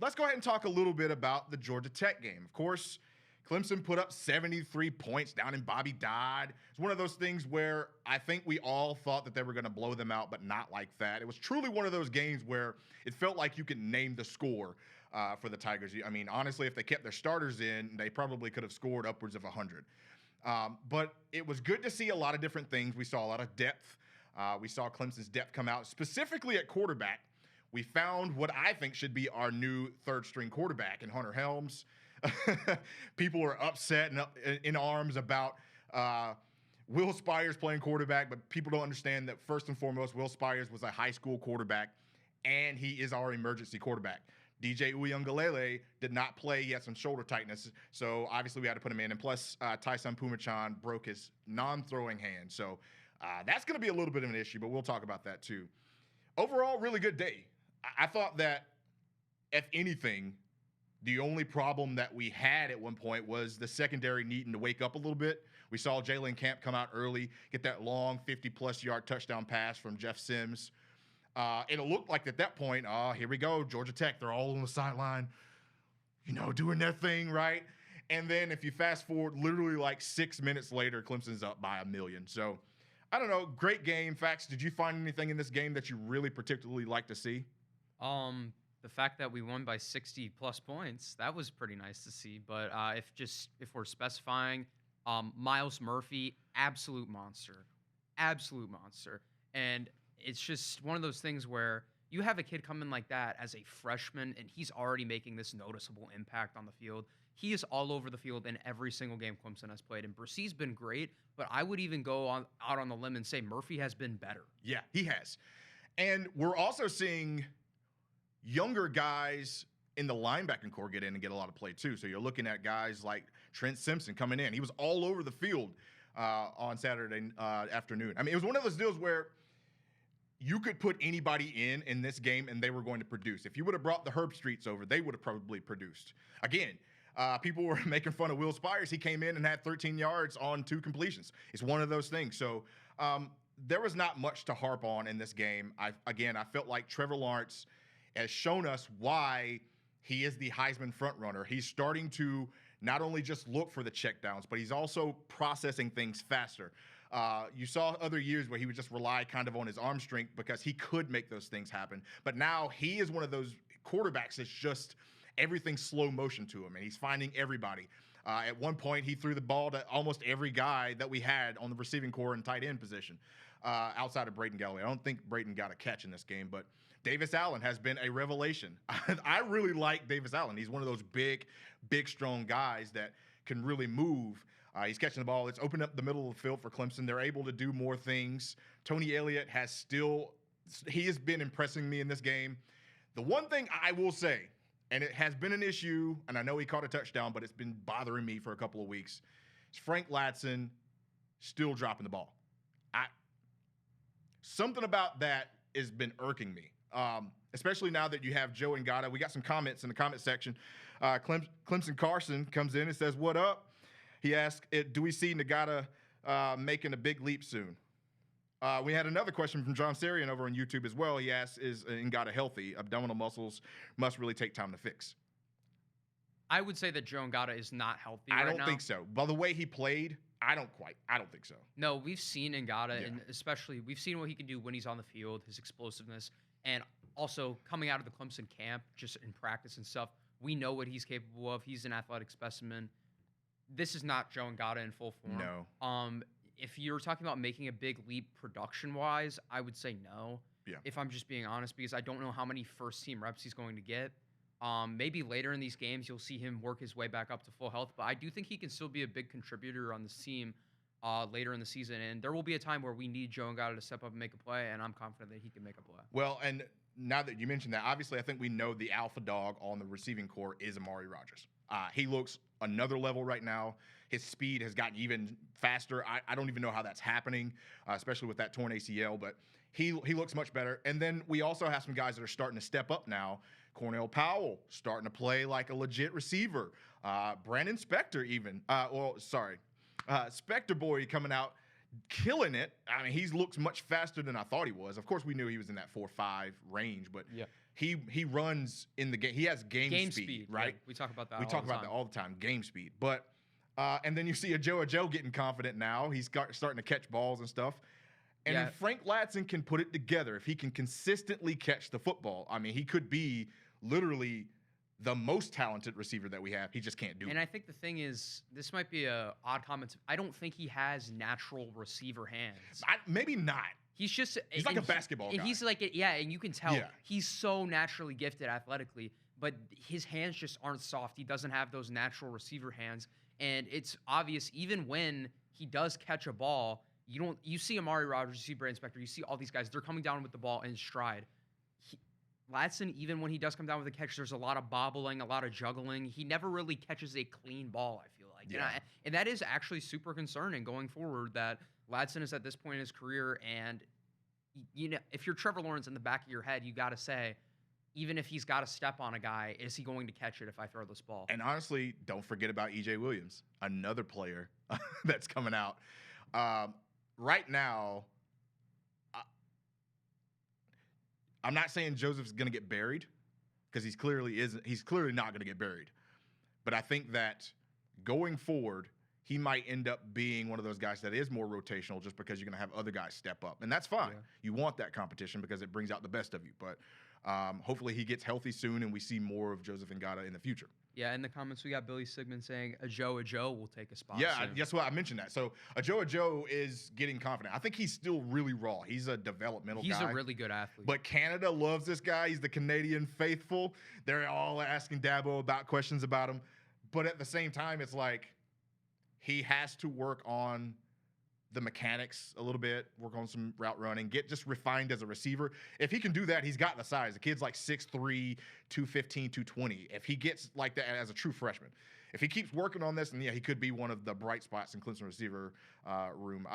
let's go ahead and talk a little bit about the Georgia Tech game. Of course, Clemson put up 73 points down in Bobby Dodd. It's one of those things where I think we all thought that they were going to blow them out, but not like that. It was truly one of those games where it felt like you could name the score for the Tigers. I mean, honestly, if they kept their starters in, they probably could have scored upwards of 100. But it was good to see a lot of different things. We saw a lot of depth. We saw Clemson's depth come out, specifically at quarterback. We found what I think should be our new third-string quarterback in Hunter Helms. People are upset and up in arms about Will Spires playing quarterback, but people don't understand that first and foremost, Will Spires was a high school quarterback, and he is our emergency quarterback. DJ Uyunglele did not play. He had some shoulder tightness, so obviously we had to put him in. And plus, Tyson Pumachan broke his non-throwing hand, so that's going to be a little bit of an issue, but we'll talk about that too. Overall, really good day. I thought that, if anything, the only problem that we had at one point was the secondary needing to wake up a little bit. We saw Jalen Camp come out early, get that long 50-plus yard touchdown pass from Jeff Sims. It looked like at that point, here we go, Georgia Tech. They're all on the sideline, doing their thing, right? And then if you fast forward, literally like 6 minutes later, Clemson's up by 1 million. So, I don't know, great game. Fax, did you find anything in this game that you really particularly like to see? The fact that we won by 60-plus points, that was pretty nice to see. But if we're specifying, Miles Murphy, absolute monster. And it's just one of those things where you have a kid come in like that as a freshman, and he's already making this noticeable impact on the field. He is all over the field in every single game Clemson has played. And Bressee's been great, but I would even go out on the limb and say Murphy has been better. Yeah, he has. And we're also seeing younger guys in the linebacking core get in and get a lot of play too. So you're looking at guys like Trent Simpson coming in. He was all over the field on Saturday afternoon. I mean, it was one of those deals where you could put anybody in this game and they were going to produce. If you would have brought the Herb Streets over, they would have probably produced. Again, people were making fun of Will Spires. He came in and had 13 yards on 2 completions. It's one of those things. So there was not much to harp on in this game. I felt like Trevor Lawrence has shown us why he is the Heisman frontrunner. He's starting to not only just look for the checkdowns, but he's also processing things faster. You saw other years where he would just rely kind of on his arm strength because he could make those things happen. But now he is one of those quarterbacks that's just everything slow motion to him, and he's finding everybody. At one point, he threw the ball to almost every guy that we had on the receiving core and tight end position outside of Braden Galloway. I don't think Braden got a catch in this game, but Davis Allen has been a revelation. I really like Davis Allen. He's one of those big, strong guys that can really move. He's catching the ball. It's opened up the middle of the field for Clemson. They're able to do more things. Tony Elliott has been impressing me in this game. The one thing I will say, and it has been an issue, and I know he caught a touchdown, but it's been bothering me for a couple of weeks, is Frank Ladson still dropping the ball. Something about that has been irking me. Especially now that you have Joe Ngata. We got some comments in the comment section. Clemson Carson comes in and says, "What up?" He asked, "Do we see Ngata making a big leap soon?" We had another question from John Sarian over on YouTube as well. He asked, "Is Ngata healthy? Abdominal muscles must really take time to fix." I would say that Joe Ngata is not healthy right now. I don't think so. By the way he played, I don't think so. No, we've seen Ngata, and especially we've seen what he can do when he's on the field, his explosiveness. And also coming out of the Clemson camp, just in practice and stuff, we know what he's capable of. He's an athletic specimen. This is not Joe Ngata in full form. No. If you're talking about making a big leap production-wise, I would say no. Yeah. If I'm just being honest, because I don't know how many first-team reps he's going to get. Maybe later in these games, you'll see him work his way back up to full health. But I do think he can still be a big contributor on this team later in the season. And there will be a time where we need Joe Ngata to step up and make a play, and I'm confident that he can make a play. Well, and now that you mentioned that, obviously I think we know the alpha dog on the receiving core is Amari Rodgers. He looks another level right now. His speed has gotten even faster. I don't even know how that's happening, especially with that torn ACL, but he looks much better. And then we also have some guys that are starting to step up now. Cornell Powell starting to play like a legit receiver. Brandon Spector even. Spector Boy coming out, killing it. I mean, he looks much faster than I thought he was. Of course, we knew he was in that 4.5 range, but he runs in the game. He has game speed, right? Yeah, we talk about that. We talk about that all the time, game speed. But and then you see a Joe getting confident now. He's starting to catch balls and stuff. And then Frank Ladson can put it together if he can consistently catch the football. I mean, he could be literally the most talented receiver that we have. He just can't do it. And I think the thing is, this might be a odd comment. I don't think he has natural receiver hands. Maybe not. He's like a basketball guy. And he's like, and you can tell he's so naturally gifted athletically, but his hands just aren't soft. He doesn't have those natural receiver hands. And it's obvious, even when he does catch a ball, you see Amari Rodgers, you see Brandon Spector, you see all these guys, they're coming down with the ball in stride. Ladson, even when he does come down with a catch, there's a lot of bobbling, a lot of juggling. He never really catches a clean ball, I feel like. Yeah. And that is actually super concerning going forward, that Ladson is at this point in his career, and if you're Trevor Lawrence, in the back of your head, you got to say, even if he's got to step on a guy, is he going to catch it if I throw this ball? And honestly, don't forget about E.J. Williams, another player that's coming out. Right now, I'm not saying Joseph's going to get buried, because he's clearly not going to get buried. But I think that going forward, he might end up being one of those guys that is more rotational, just because you're going to have other guys step up. And that's fine. Yeah. You want that competition because it brings out the best of you. But hopefully he gets healthy soon and we see more of Joseph Ngata in the future. Yeah, in the comments, we got Billy Sigmund saying a Joe will take a spot. Yeah, guess what? I mentioned that. So a Joe is getting confident. I think he's still really raw. He's a developmental guy. He's a really good athlete. But Canada loves this guy. He's the Canadian faithful. They're all asking Dabo about questions about him. But at the same time, it's like he has to work on the mechanics a little bit, work on some route running, get just refined as a receiver. If he can do that, he's got the size. The kid's like 6'3", 215, 220. If he gets like that as a true freshman, if he keeps working on this, and he could be one of the bright spots in Clemson receiver room.